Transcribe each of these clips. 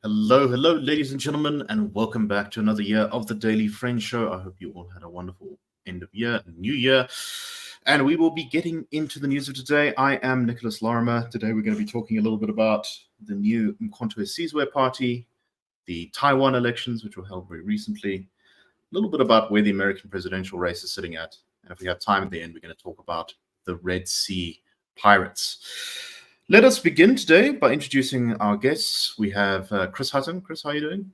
Hello, ladies and gentlemen, and welcome back to another year of the Daily Friend Show. I hope you all had a wonderful end of year, new year, and we will be getting into the news of today. I am Nicholas Lorimer. Today we're going to be talking a little bit about the new Umkhonto Party, the Taiwan elections, which were held very recently, a little bit about where the American presidential race is sitting at, and if we have time at the end, we're going to talk about the Red Sea Pirates. Let us begin today by introducing our guests. We have Chris Hattingh. Chris, how are you doing?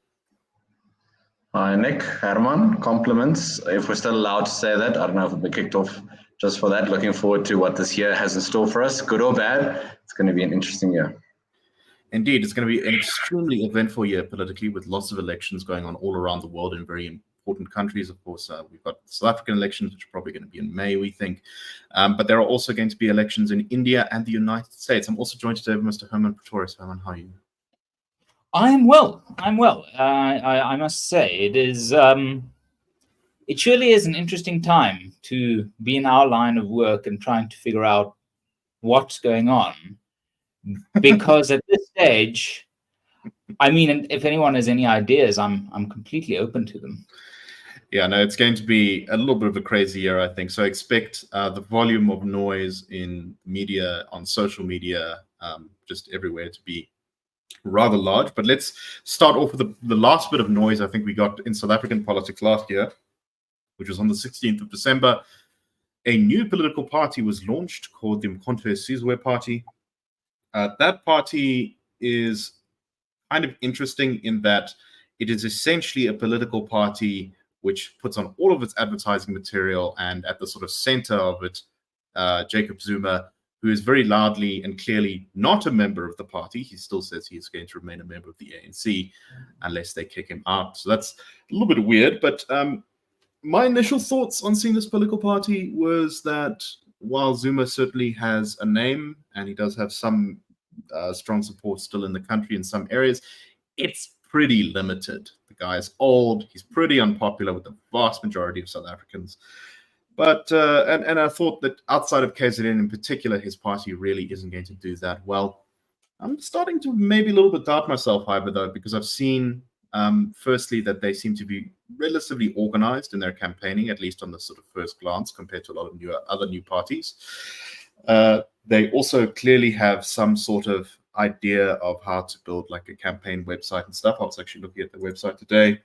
Hi, Nick, Hermann, compliments. If we're still allowed to say that, I don't know if we'll be kicked off just for that. Looking forward to what this year has in store for us, good or bad. It's going to be an interesting year. Indeed, it's going to be an extremely eventful year politically, with lots of elections going on all around the world in very important countries. Of course, we've got South African elections, which are probably going to be in May, we think. But there are also going to be elections in India and the United States. I'm also joined today by Mr. Hermann Pretorius. Hermann, how are you? I'm well. I must say, it surely is an interesting time to be in our line of work and trying to figure out what's going on. Because at this stage, I mean, if anyone has any ideas, I'm completely open to them. Yeah, no, it's going to be a little bit of a crazy year, I think. So expect the volume of noise in media, on social media, just everywhere to be rather large. But let's start off with the last bit of noise I think we got in South African politics last year, which was on the 16th of December. A new political party was launched called the Umkhonto Party. That party is kind of interesting in that it is essentially a political party which puts on all of its advertising material, and at the sort of center of it, Jacob Zuma, who is very loudly and clearly not a member of the party. He still says he is going to remain a member of the ANC unless they kick him out. So that's a little bit weird. But my initial thoughts on seeing this political party was that while Zuma certainly has a name and he does have some strong support still in the country in some areas, it's pretty limited. The guy is old. He's pretty unpopular with the vast majority of South Africans. But and I thought that outside of KZN in particular, his party really isn't going to do that well. I'm starting to maybe a little bit doubt myself, however, though, because I've seen, firstly, that they seem to be relatively organized in their campaigning, at least on the sort of first glance, compared to a lot of other new parties. They also clearly have some sort of idea of how to build like a campaign website and stuff. I was actually looking at the website today.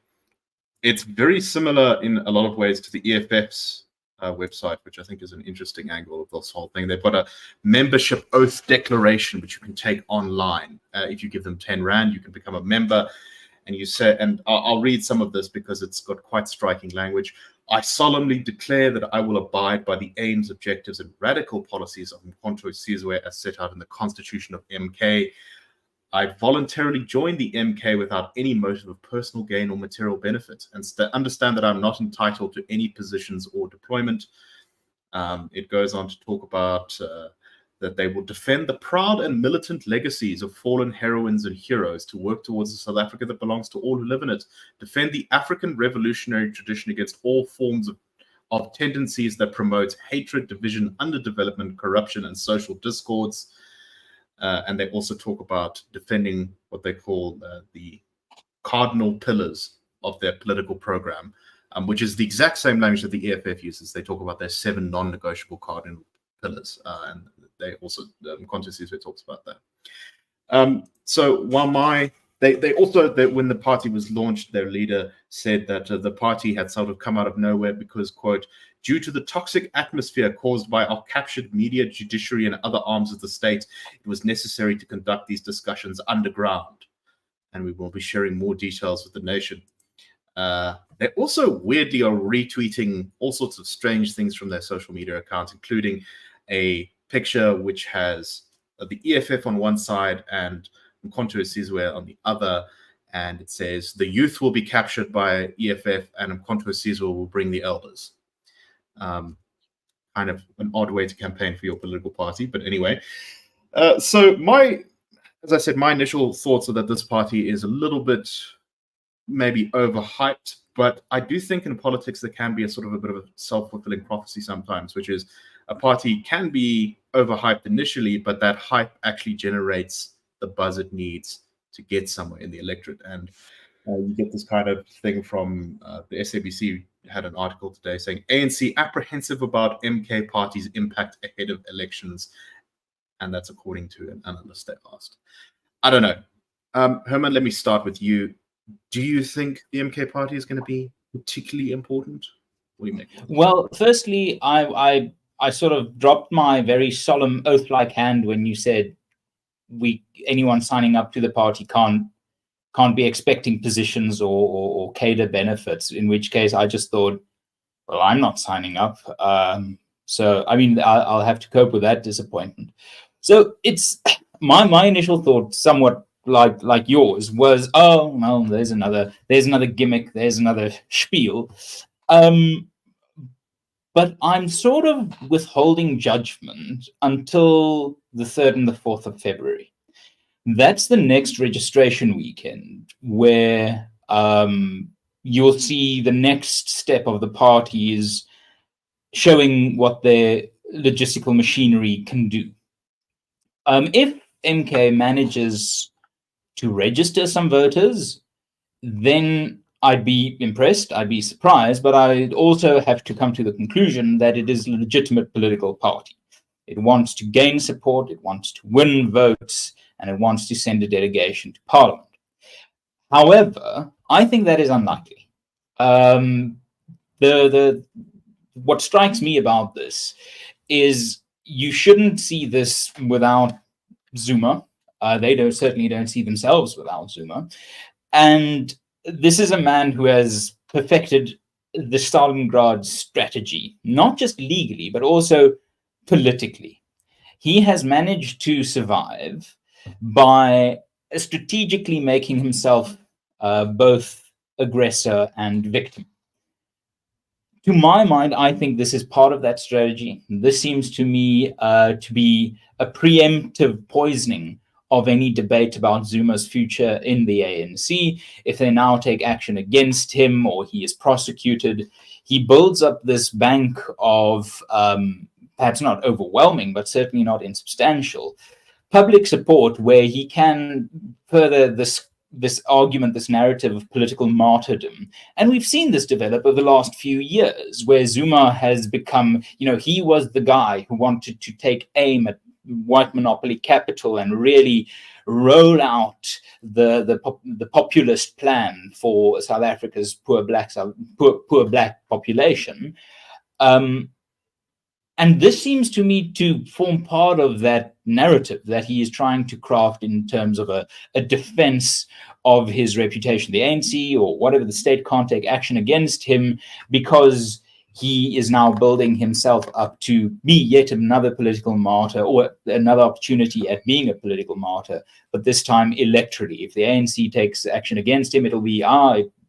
It's very similar in a lot of ways to the EFF's website, which I think is an interesting angle of this whole thing. They've got a membership oath declaration, which you can take online. If you give them 10 Rand, you can become a member. And you say, and I'll read some of this because it's got quite striking language. I solemnly declare that I will abide by the aims, objectives, and radical policies of Umkhonto Sizwe as set out in the Constitution of MK. I voluntarily joined the MK without any motive of personal gain or material benefit, and understand that I'm not entitled to any positions or deployment. It goes on to talk about that they will defend the proud and militant legacies of fallen heroines and heroes, to work towards a South Africa that belongs to all who live in it, defend the African revolutionary tradition against all forms of tendencies that promote hatred, division, underdevelopment, corruption, and social discords. And they also talk about defending what they call the cardinal pillars of their political program, which is the exact same language that the EFF uses. They talk about their 7 non-negotiable cardinal pillars, and they also Umkhonto Sizwe talks about that. So while they also when the party was launched, their leader said that the party had sort of come out of nowhere because, quote, due to the toxic atmosphere caused by our captured media, judiciary, and other arms of the state, it was necessary to conduct these discussions underground. And we will be sharing more details with the nation. They also weirdly are retweeting all sorts of strange things from their social media accounts, including a picture which has the EFF on one side and Umkhonto Sizwe on the other, and it says the youth will be captured by EFF and Umkhonto Sizwe will bring the elders. Kind of an odd way to campaign for your political party, but anyway. So as I said, my initial thoughts are that this party is a little bit maybe overhyped, but I do think in politics there can be a sort of a bit of a self-fulfilling prophecy sometimes, which is a party can be overhyped initially, but that hype actually generates the buzz it needs to get somewhere in the electorate. And you get this kind of thing from the SABC had an article today saying ANC apprehensive about MK party's impact ahead of elections. And that's according to an analyst they asked. I don't know. Herman, let me start with you. Do you think the MK party is going to be particularly important? What do you make? Well, firstly, I sort of dropped my very solemn oath-like hand when you said anyone signing up to the party can't be expecting positions or cadre benefits, in which case I just thought, well, I'm not signing up. So, I mean, I'll have to cope with that disappointment. So it's my initial thought, somewhat like yours, was, oh, well, there's another gimmick, there's another spiel. But I'm sort of withholding judgment until the 3rd and the 4th of February. That's the next registration weekend, where you'll see the next step of the parties showing what their logistical machinery can do. If MK manages to register some voters, then I'd be impressed, I'd be surprised, but I'd also have to come to the conclusion that it is a legitimate political party. It wants to gain support, it wants to win votes, and it wants to send a delegation to Parliament. However, I think that is unlikely. What strikes me about this is you shouldn't see this without Zuma. They certainly don't see themselves without Zuma. And this is a man who has perfected the Stalingrad strategy, not just legally, but also politically. He has managed to survive by strategically making himself both aggressor and victim. To my mind, I think this is part of that strategy. This seems to me to be a preemptive poisoning of any debate about Zuma's future in the ANC. If they now take action against him or he is prosecuted, he builds up this bank of perhaps not overwhelming, but certainly not insubstantial public support, where he can further this argument, this narrative of political martyrdom. And we've seen this develop over the last few years, where Zuma has become, he was the guy who wanted to take aim at white monopoly capital and really roll out the populist plan for South Africa's poor black population. And this seems to me to form part of that narrative that he is trying to craft in terms of a defense of his reputation. The ANC or whatever, the state can't take action against him because he is now building himself up to be yet another political martyr, or another opportunity at being a political martyr, but this time electorally. If the ANC takes action against him, it'll be,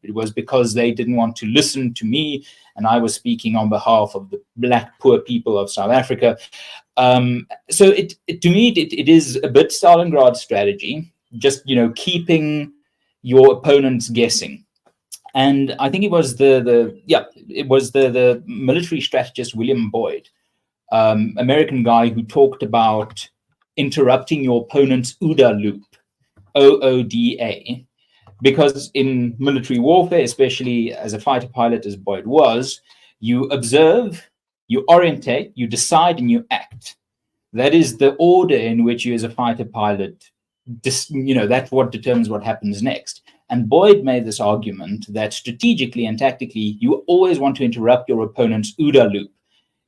it was because they didn't want to listen to me, and I was speaking on behalf of the black poor people of South Africa. So to me, it is a bit Stalingrad strategy, just keeping your opponents guessing. And I think it was the military strategist William Boyd, American guy, who talked about interrupting your opponent's OODA loop, OODA. Because in military warfare, especially as a fighter pilot as Boyd was, you observe, you orientate, you decide, and you act. That is the order in which you as a fighter pilot, that's what determines what happens next. And Boyd made this argument that strategically and tactically, you always want to interrupt your opponent's OODA loop.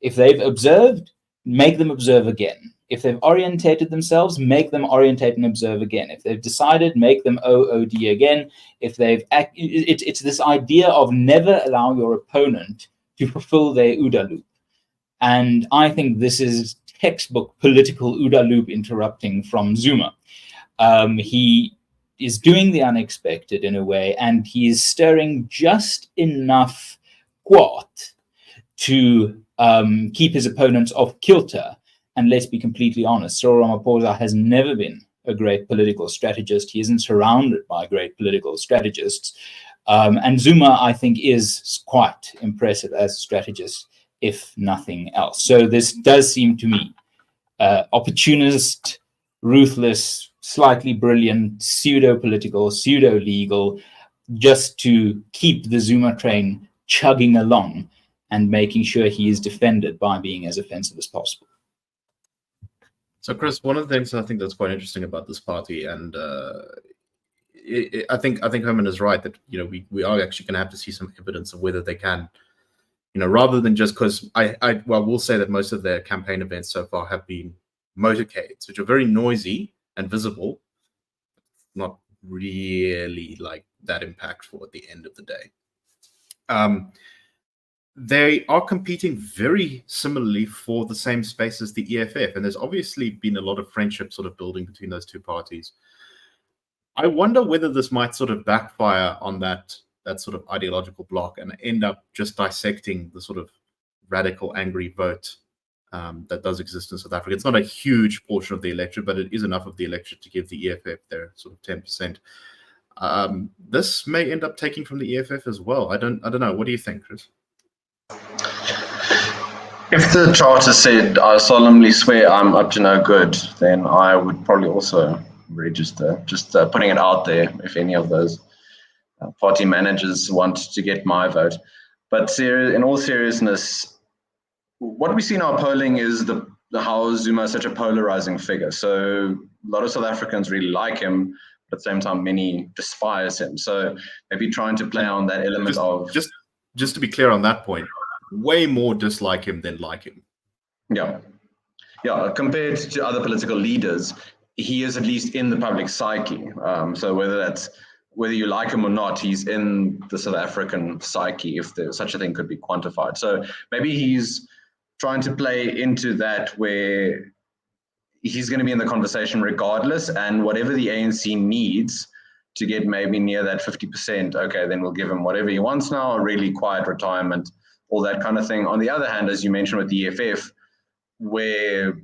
If they've observed, make them observe again. If they've orientated themselves, make them orientate and observe again. If they've decided, make them OOD again. If they've it's this idea of never allow your opponent to fulfill their OODA loop. And I think this is textbook political OODA loop interrupting from Zuma. He is doing the unexpected in a way, and he is stirring just enough quat to keep his opponents off kilter. And let's be completely honest, Cyril Ramaphosa has never been a great political strategist. He isn't surrounded by great political strategists. And Zuma, I think, is quite impressive as a strategist, if nothing else. So this does seem to me opportunist, ruthless, slightly brilliant, pseudo-political, pseudo-legal, just to keep the Zuma train chugging along and making sure he is defended by being as offensive as possible. So, Chris, one of the things I think that's quite interesting about this party, and I think Hermann is right that we are actually going to have to see some evidence of whether they can, rather than just because we'll say that most of their campaign events so far have been motorcades, which are very noisy and visible, not really like that impactful at the end of the day. They are competing very similarly for the same space as the EFF, and there's obviously been a lot of friendship sort of building between those two parties. I wonder whether this might sort of backfire on that sort of ideological block and end up just dissecting the sort of radical, angry vote that does exist in South Africa. It's not a huge portion of the electorate, but it is enough of the electorate to give the EFF their sort of 10%. This may end up taking from the EFF as well. I don't know. What do you think, Chris? If the charter said, I solemnly swear I'm up to no good, then I would probably also register, just putting it out there if any of those party managers want to get my vote. But in all seriousness, what we see in our polling is how Zuma is such a polarizing figure. So a lot of South Africans really like him, but at the same time, many despise him. So maybe trying to play on that element just to be clear on that point, way more dislike him than like him. Yeah. Compared to other political leaders, he is at least in the public psyche. So whether you like him or not, he's in the South African psyche, if such a thing could be quantified. So maybe he's trying to play into that where he's going to be in the conversation regardless, and whatever the ANC needs to get maybe near that 50%, okay, then we'll give him whatever he wants now, a really quiet retirement, all that kind of thing. On the other hand, as you mentioned with the EFF, where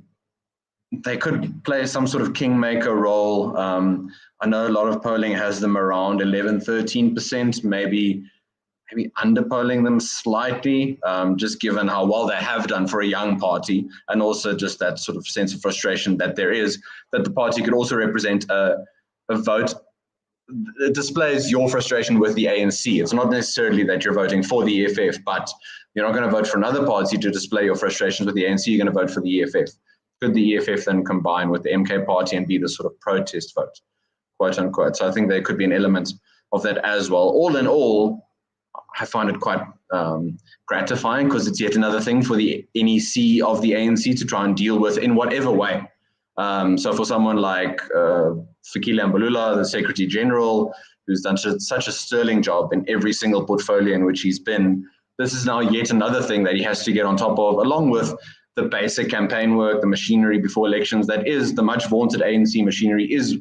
they could play some sort of kingmaker role. I know a lot of polling has them around 11, 13%, maybe underpolling them slightly, just given how well they have done for a young party, and also just that sort of sense of frustration that there is, that the party could also represent a vote. It displays your frustration with the ANC. It's not necessarily that you're voting for the EFF, but you're not going to vote for another party to display your frustrations with the ANC. You're going to vote for the EFF. Could the EFF then combine with the MK party and be the sort of protest vote, quote unquote? So I think there could be an element of that as well. All in all, I find it quite gratifying, because it's yet another thing for the NEC of the ANC to try and deal with in whatever way. So for someone like Fikile Mbalula, the Secretary General, who's done such a sterling job in every single portfolio in which he's been, this is now yet another thing that he has to get on top of, along with the basic campaign work, the machinery before elections. That is the much vaunted ANC machinery is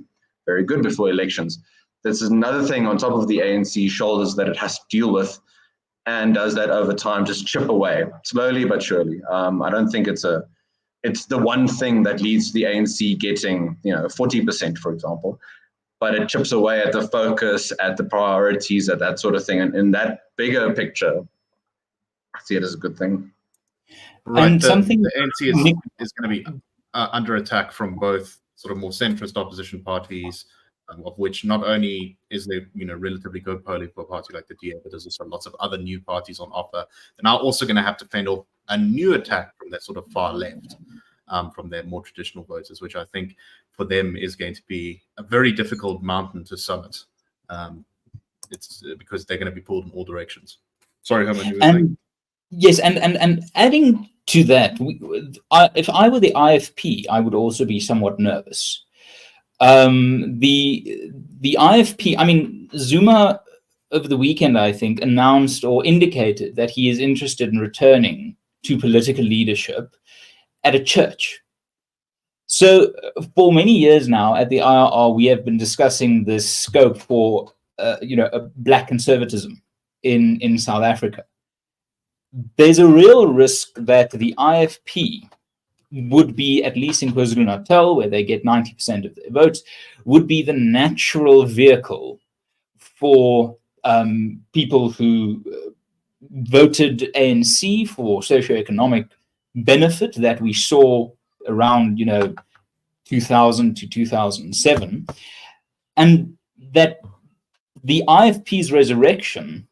very good before elections. This is another thing on top of the ANC shoulders that it has to deal with, and does that over time, just chip away slowly but surely. I don't think it's the one thing that leads to the ANC getting 40%, for example, but it chips away at the focus, at the priorities, at that sort of thing. And in that bigger picture, I see it as a good thing. Right, and the ANC is going to be under attack from both sort of more centrist opposition parties, of which not only is there relatively good polling for a party like the DA, but there's also lots of other new parties on offer. They're now also going to have to fend off a new attack from that sort of far left, from their more traditional voters, which I think for them is going to be a very difficult mountain to summit. It's because they're going to be pulled in all directions. Sorry, Hermann, you were saying? Yes, and adding to that, if I were the IFP, I would also be somewhat nervous. The IFP, I mean, Zuma over the weekend, I think, announced or indicated that he is interested in returning to political leadership at a church. So for many years now at the IRR, we have been discussing this scope for, black conservatism in South Africa. There's a real risk that the IFP would be, at least in KwaZulu-Natal, where they get 90% of their votes, would be the natural vehicle for people who voted ANC for socioeconomic benefit that we saw around, 2000 to 2007, and that the IFP's resurrection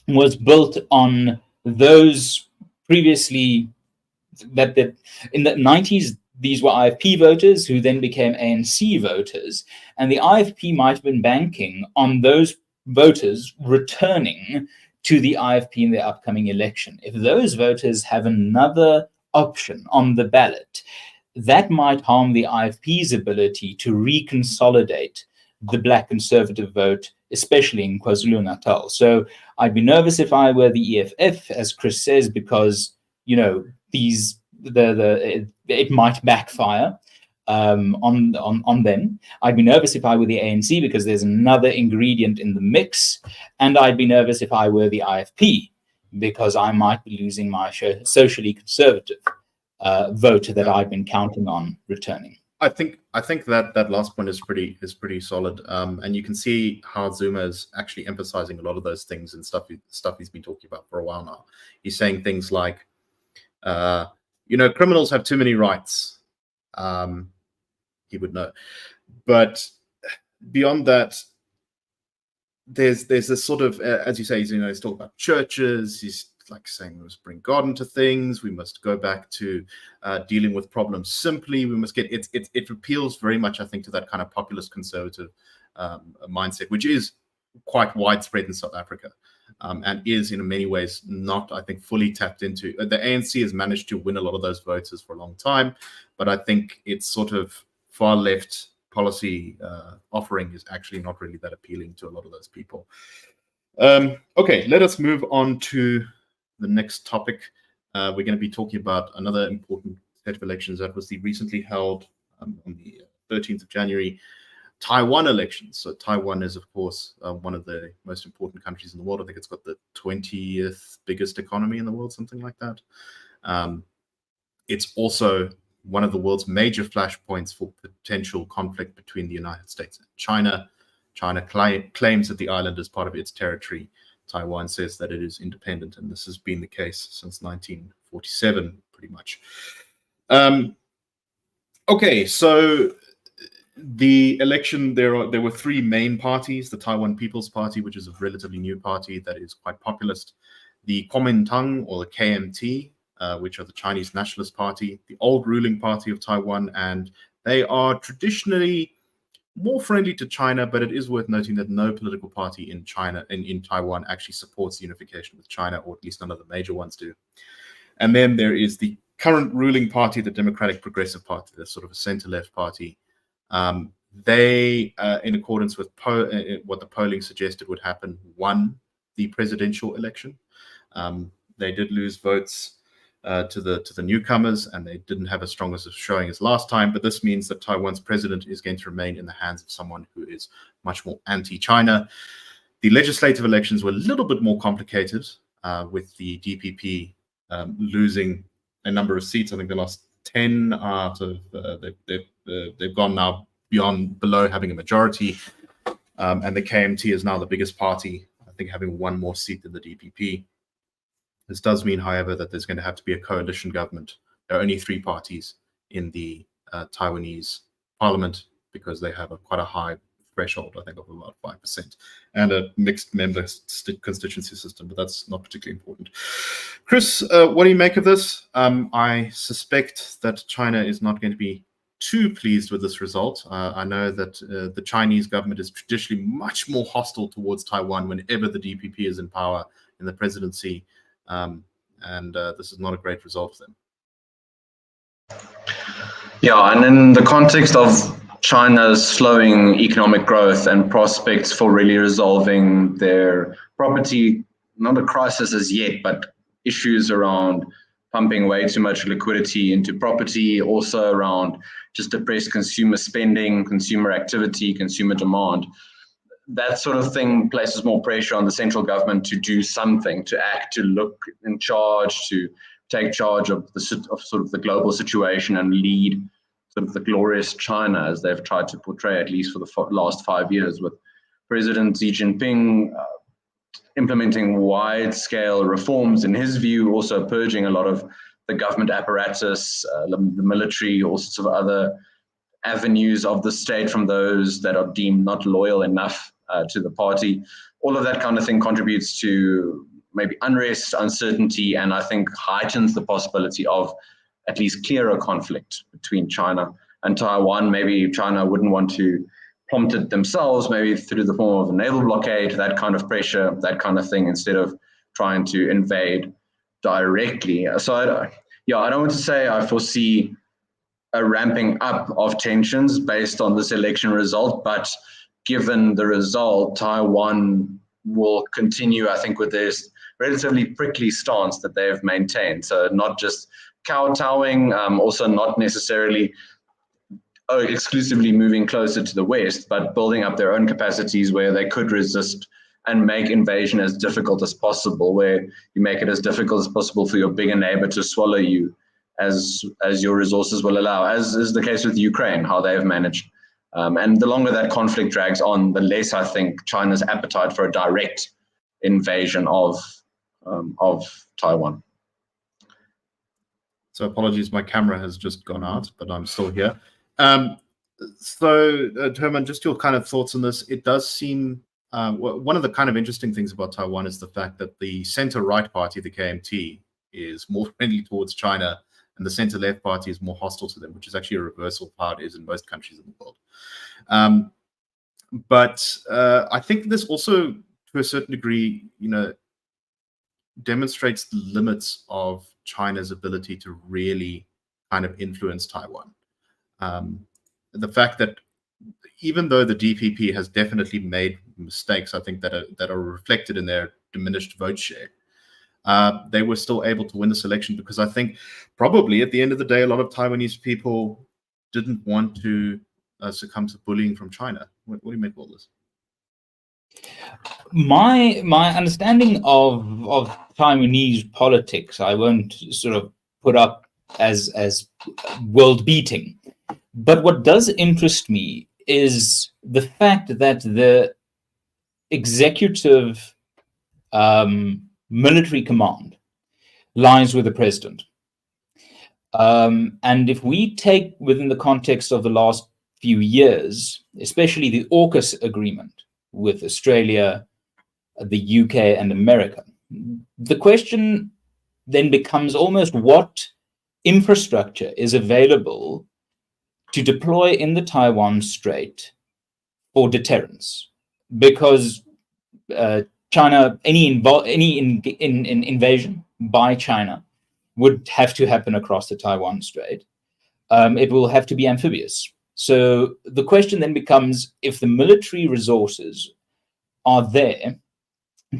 was built on those previously, that in the 90s, these were IFP voters who then became ANC voters, and the IFP might have been banking on those voters returning to the IFP in the upcoming election. If those voters have another option on the ballot, that might harm the IFP's ability to reconsolidate the Black conservative vote, especially in KwaZulu-Natal. So I'd be nervous if I were the EFF, as Chris says, because, you know, it might backfire on them. I'd be nervous if I were the ANC because there's another ingredient in the mix, and I'd be nervous if I were the IFP because I might be losing my socially conservative vote that I've been counting on returning. I think that last point is pretty solid, and you can see how Zuma is actually emphasizing a lot of those things and stuff he's been talking about for a while now. He's saying things like, you know, criminals have too many rights. He would know, but beyond that, there's this sort of, as you say, he's talking about churches. He's like saying we must bring God into things. We must go back to dealing with problems simply. We must get it appeals very much, I think, to that kind of populist conservative mindset, which is quite widespread in South Africa, and is in many ways not, I think, fully tapped into. The ANC has managed to win a lot of those voters for a long time, but I think its sort of far left policy offering is actually not really that appealing to a lot of those people. Okay, let us move on to the next topic. We're going to be talking about another important set of elections that was the recently held on the 13th of January Taiwan elections. So Taiwan is, of course, one of the most important countries in the world. I think it's got the 20th biggest economy in the world, something like that. It's also one of the world's major flashpoints for potential conflict between the United States and China. China claims that the island is part of its territory. Taiwan says that it is independent, and this has been the case since 1947, pretty much. Okay, so the election, there were three main parties: the Taiwan People's Party, which is a relatively new party that is quite populist; the Kuomintang, or the KMT, which are the Chinese Nationalist Party, the old ruling party of Taiwan, and they are traditionally more friendly to China, but it is worth noting that no political party in China, in Taiwan, actually supports unification with China, or at least none of the major ones do. And then there is the current ruling party, the Democratic Progressive Party, that's sort of a center-left party. They, in accordance with what the polling suggested would happen, won the presidential election. They did lose votes to the newcomers, and they didn't have as strong as a showing as last time, but this means that Taiwan's president is going to remain in the hands of someone who is much more anti-China. The legislative elections were a little bit more complicated, with the DPP losing a number of seats. I think they lost 10 out of, they've gone now below having a majority, and the KMT is now the biggest party, I think, having one more seat than the DPP. This does mean, however, that there's going to have to be a coalition government. There are only three parties in the Taiwanese parliament because they have quite a high threshold, I think, of about 5%, and a mixed member constituency system, but that's not particularly important. Chris, what do you make of this? I suspect that China is not going to be too pleased with this result. I know that the Chinese government is traditionally much more hostile towards Taiwan whenever the DPP is in power in the presidency. And this is not a great result for them. Yeah, and in the context of China's slowing economic growth and prospects for really resolving their property, not a crisis as yet, but issues around pumping way too much liquidity into property, also around just depressed consumer spending, consumer activity, consumer demand. That sort of thing places more pressure on the central government to do something, to act, to look in charge, to take charge of sort of the global situation and lead sort of the glorious China, as they've tried to portray, at least for the last 5 years, with President Xi Jinping implementing wide-scale reforms, in his view, also purging a lot of the government apparatus, the military, all sorts of other avenues of the state from those that are deemed not loyal enough to the party. All of that kind of thing contributes to maybe unrest, uncertainty, and I think heightens the possibility of at least clearer conflict between China and Taiwan. Maybe China wouldn't want to prompt it themselves, maybe through the form of a naval blockade, that kind of pressure, that kind of thing, instead of trying to invade directly. So I don't want to say I foresee a ramping up of tensions based on this election result, but given the result, Taiwan will continue, I think, with this relatively prickly stance that they have maintained. So not just kowtowing, also not necessarily exclusively moving closer to the West, but building up their own capacities where they could resist and make invasion as difficult as possible, where you make it as difficult as possible for your bigger neighbor to swallow you as your resources will allow, as is the case with Ukraine, how they have managed. And the longer that conflict drags on, the less I think China's appetite for a direct invasion of Taiwan. So apologies, my camera has just gone out, but I'm still here. So Hermann, just your kind of thoughts on this. It does seem one of the kind of interesting things about Taiwan is the fact that the center-right party, the KMT, is more friendly towards China, and the center-left party is more hostile to them, which is actually a reversal of how it is in most countries in the world. But I think this also, to a certain degree, demonstrates the limits of China's ability to really kind of influence Taiwan. The fact that even though the DPP has definitely made mistakes, I think that are reflected in their diminished vote share, they were still able to win this election because I think probably at the end of the day, a lot of Taiwanese people didn't want to succumb to bullying from China. What do you make of all this? My understanding of Taiwanese politics, I won't sort of put up as world beating, but what does interest me is the fact that the executive military command lies with the president. And if we take within the context of the last few years, especially the AUKUS agreement with Australia, the UK, and America, the question then becomes almost what infrastructure is available to deploy in the Taiwan Strait for deterrence, because China, any invasion by China would have to happen across the Taiwan Strait. It will have to be amphibious. So the question then becomes, if the military resources are there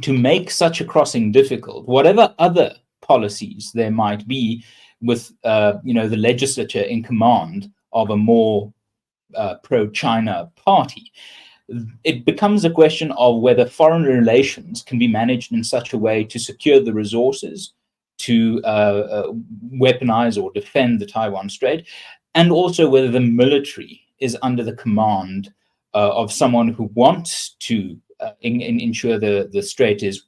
to make such a crossing difficult, whatever other policies there might be with the legislature in command of a more pro-China party, it becomes a question of whether foreign relations can be managed in such a way to secure the resources to weaponize or defend the Taiwan Strait, and also whether the military is under the command of someone who wants to ensure the strait is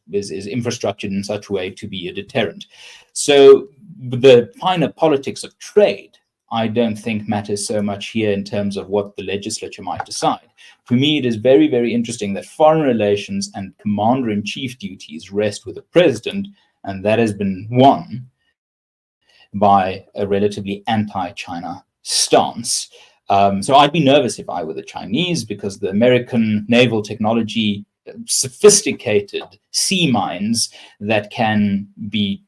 infrastructured in such a way to be a deterrent. So the finer politics of trade, I don't think matters so much here in terms of what the legislature might decide. For me, it is very, very interesting that foreign relations and commander-in-chief duties rest with the president, and that has been won by a relatively anti-China stance. So I'd be nervous if I were the Chinese, because the American naval technology, sophisticated sea mines that can be,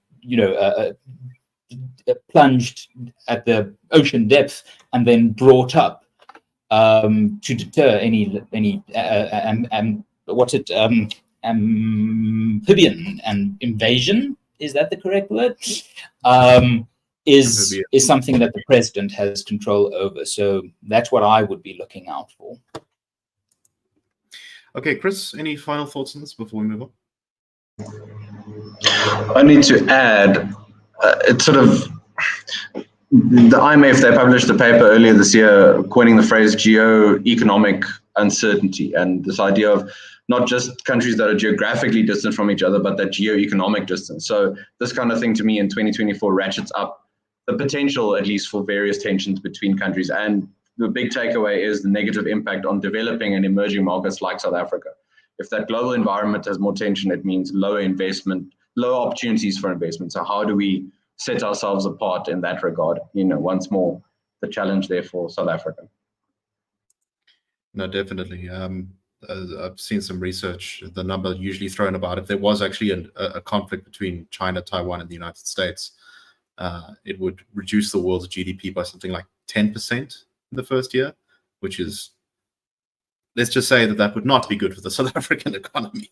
plunged at the ocean depth and then brought up to deter any amphibian and invasion. Is that the correct word? Is something that the president has control over. So that's what I would be looking out for. Okay, Chris, any final thoughts on this before we move on? I need to add, it's sort of, the IMF, they published a paper earlier this year coining the phrase geo-economic uncertainty, and this idea of not just countries that are geographically distant from each other, but that geo-economic distance. So this kind of thing to me in 2024 ratchets up the potential, at least, for various tensions between countries. And the big takeaway is the negative impact on developing and emerging markets like South Africa. If that global environment has more tension, it means lower investment, lower opportunities for investment. So how do we set ourselves apart in that regard? Once more, the challenge there for South Africa. No, definitely. I've seen some research, the number usually thrown about, if there was actually a conflict between China, Taiwan, and the United States, it would reduce the world's GDP by something like 10% in the first year, which is, let's just say that would not be good for the South African economy,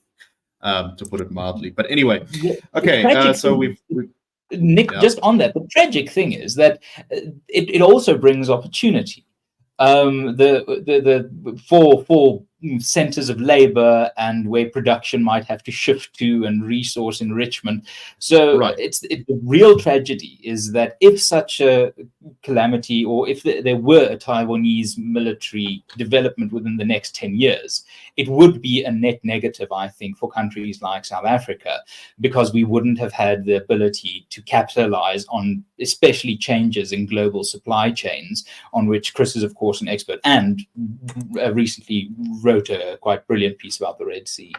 to put it mildly. But anyway, okay, so we've Nick, yeah. Just on that, the tragic thing is that it also brings opportunity. For centers of labor and where production might have to shift to and resource enrichment. So right. The real tragedy is that if such a calamity, or if there were a Taiwanese military development within the next 10 years, it would be a net negative, I think, for countries like South Africa, because we wouldn't have had the ability to capitalize on especially changes in global supply chains, on which Chris is, of course, an expert, and recently wrote a quite brilliant piece about the Red Sea.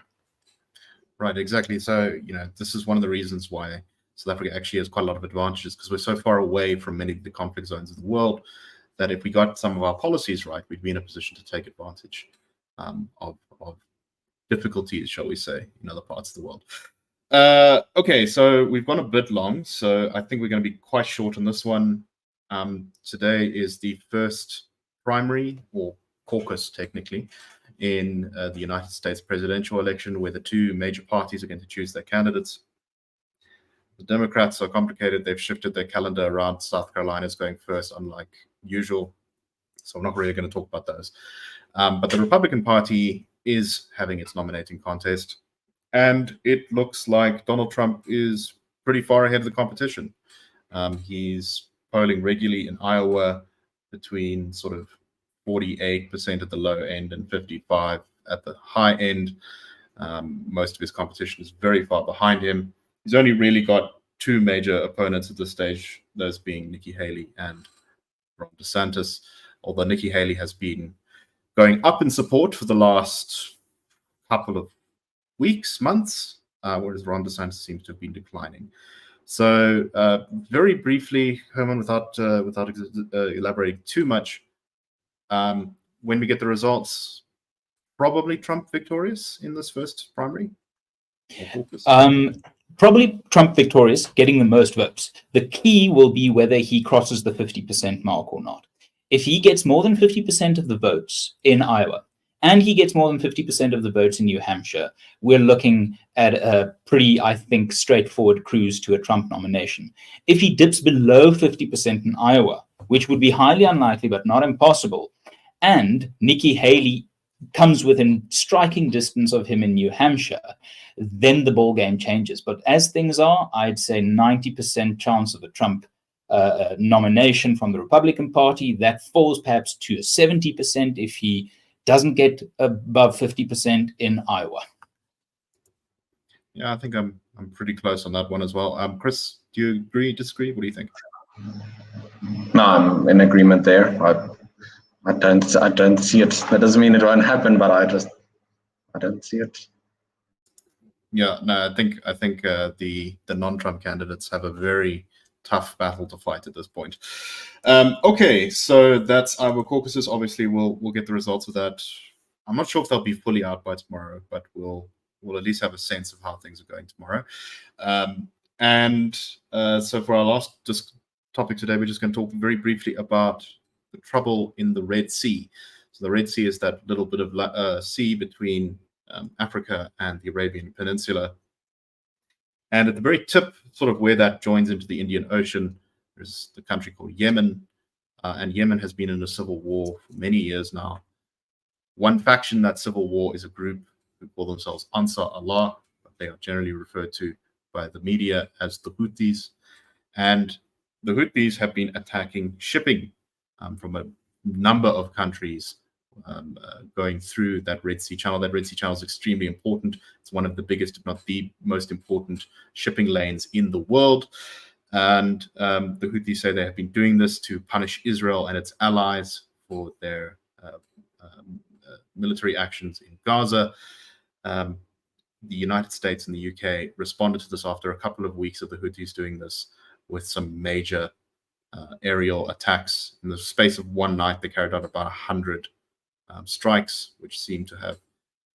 Right, exactly. So, this is one of the reasons why South Africa actually has quite a lot of advantages, because we're so far away from many of the conflict zones of the world that if we got some of our policies right, we'd be in a position to take advantage of difficulties, shall we say, in other parts of the world. Okay, so we've gone a bit long, so I think we're going to be quite short on this one. Today is the first primary, or caucus technically, in the United States presidential election, where the two major parties are going to choose their candidates. The Democrats are complicated. They've shifted their calendar around. South Carolina is going first, unlike usual. So I'm not really going to talk about those. But the Republican Party is having its nominating contest. And it looks like Donald Trump is pretty far ahead of the competition. He's polling regularly in Iowa between sort of 48% at the low end and 55% at the high end. Most of his competition is very far behind him. He's only really got two major opponents at this stage, those being Nikki Haley and Ron DeSantis, although Nikki Haley has been going up in support for the last couple of weeks, months, whereas Ron DeSantis seems to have been declining. So very briefly, Herman, without elaborating too much, when we get the results, probably Trump victorious in this first primary? Probably Trump victorious, getting the most votes. The key will be whether he crosses the 50% mark or not. If he gets more than 50% of the votes in Iowa, and he gets more than 50% of the votes in New Hampshire, we're looking at a pretty, I think, straightforward cruise to a Trump nomination. If he dips below 50% in Iowa, which would be highly unlikely but not impossible, and Nikki Haley comes within striking distance of him in New Hampshire, then the ball game changes. But as things are, I'd say 90% chance of a Trump nomination from the Republican Party. That falls perhaps to a 70% if he doesn't get above 50% in Iowa. Yeah, I think I'm pretty close on that one as well. Chris, do you agree, disagree? What do you think? No, I'm in agreement there. I don't see it. That doesn't mean it won't happen, but I don't see it. Yeah, no, I think the non-Trump candidates have a very tough battle to fight at this point. Okay, so that's Iowa caucuses. Obviously, we'll get the results of that. I'm not sure if they'll be fully out by tomorrow, but we'll at least have a sense of how things are going tomorrow. So for our last topic today, we're just going to talk very briefly about the trouble in the Red Sea. So the Red Sea is that little bit of sea between Africa and the Arabian Peninsula. And at the very tip, sort of where that joins into the Indian Ocean, there's the country called Yemen. And Yemen has been in a civil war for many years now. One faction in that civil war is a group who call themselves Ansar Allah, but they are generally referred to by the media as the Houthis. And the Houthis have been attacking shipping from a number of countries going through that Red Sea Channel. That Red Sea Channel is extremely important. It's one of the biggest, if not the most important shipping lanes in the world. And the Houthis say they have been doing this to punish Israel and its allies for their military actions in Gaza. The United States and the UK responded to this after a couple of weeks of the Houthis doing this with some major aerial attacks. In the space of one night, they carried out about 100 strikes, which seem to have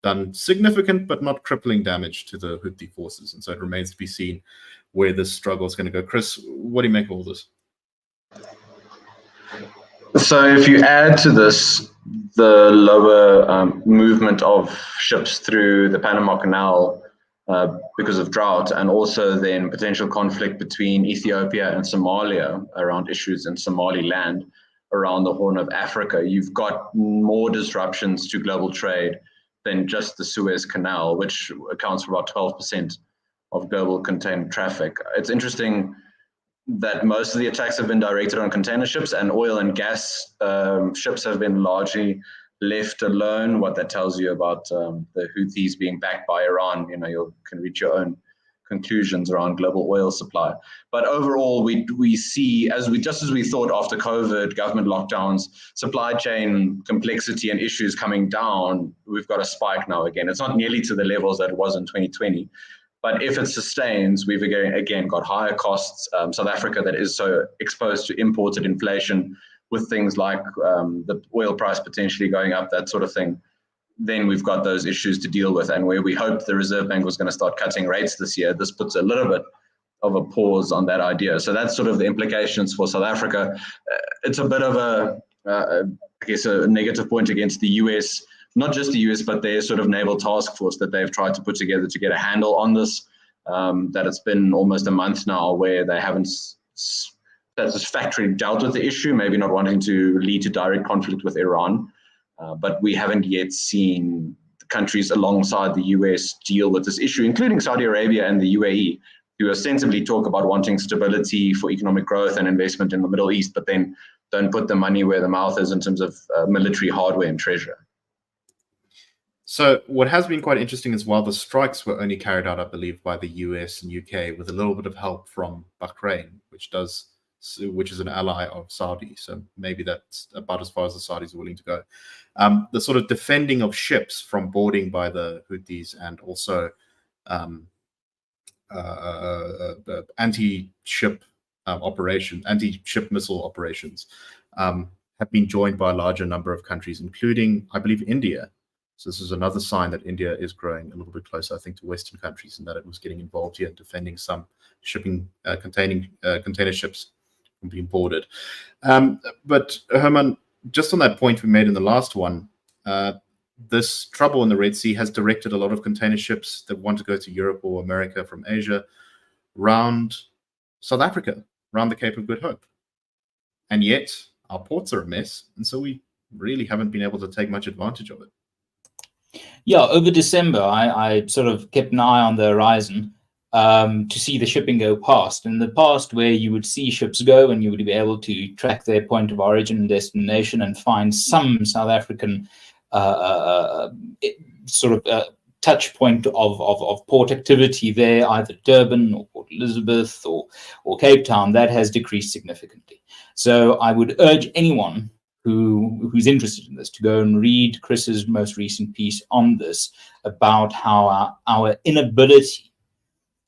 done significant but not crippling damage to the Houthi forces. And so it remains to be seen where this struggle is going to go. Chris, what do you make of all this? So if you add to this the lower movement of ships through the Panama Canal because of drought, and also then potential conflict between Ethiopia and Somalia around issues in Somaliland around the Horn of Africa, you've got more disruptions to global trade than just the Suez Canal, which accounts for about 12% of global container traffic. It's interesting that most of the attacks have been directed on container ships, and oil and gas ships have been largely left alone. What that tells you about the Houthis being backed by Iran, you can reach your own conclusions around global oil supply. But overall, we see, as we thought after COVID, government lockdowns, supply chain complexity and issues coming down, we've got a spike now again. It's not nearly to the levels that it was in 2020. But if it sustains, we've again got higher costs. South Africa, that is so exposed to imported inflation with things like the oil price potentially going up, that sort of thing, then we've got those issues to deal with. And where we hoped the Reserve Bank was going to start cutting rates this year, this puts a little bit of a pause on that idea. So that's sort of the implications for South Africa. It's a bit of a negative point against the US. Not just the US, but their sort of naval task force that they've tried to put together to get a handle on this, that it's been almost a month now where they haven't satisfactorily dealt with the issue, maybe not wanting to lead to direct conflict with Iran. But we haven't yet seen the countries alongside the US deal with this issue, including Saudi Arabia and the UAE, who ostensibly talk about wanting stability for economic growth and investment in the Middle East, but then don't put the money where the mouth is in terms of military hardware and treasure. So what has been quite interesting is while the strikes were only carried out, I believe, by the US and UK with a little bit of help from Bahrain, which is an ally of Saudi. So maybe that's about as far as the Saudis are willing to go. The sort of defending of ships from boarding by the Houthis and also anti-ship missile operations have been joined by a larger number of countries, including, I believe, India. So this is another sign that India is growing a little bit closer, I think, to Western countries, and that it was getting involved here, defending some shipping, container ships from being boarded. But Hermann, just on that point we made in the last one, this trouble in the Red Sea has directed a lot of container ships that want to go to Europe or America from Asia round South Africa, round the Cape of Good Hope. And yet our ports are a mess, and so we really haven't been able to take much advantage of it. Yeah, over December, I sort of kept an eye on the horizon to see the shipping go past. In the past, where you would see ships go and you would be able to track their point of origin and destination and find some South African touch point of port activity there, either Durban or Port Elizabeth or Cape Town, that has decreased significantly. So I would urge anyone who's interested in this to go and read Chris's most recent piece on this, about how our inability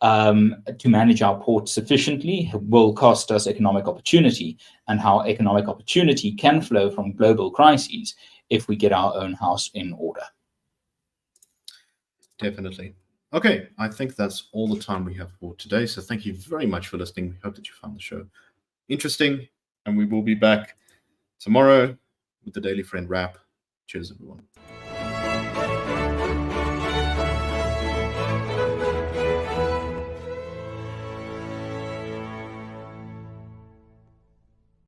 to manage our ports sufficiently will cost us economic opportunity, and how economic opportunity can flow from global crises if we get our own house in order. Definitely. Okay, I think that's all the time we have for today. So thank you very much for listening. We hope that you found the show interesting, and we will be back tomorrow with the Daily Friend wrap. Cheers, everyone.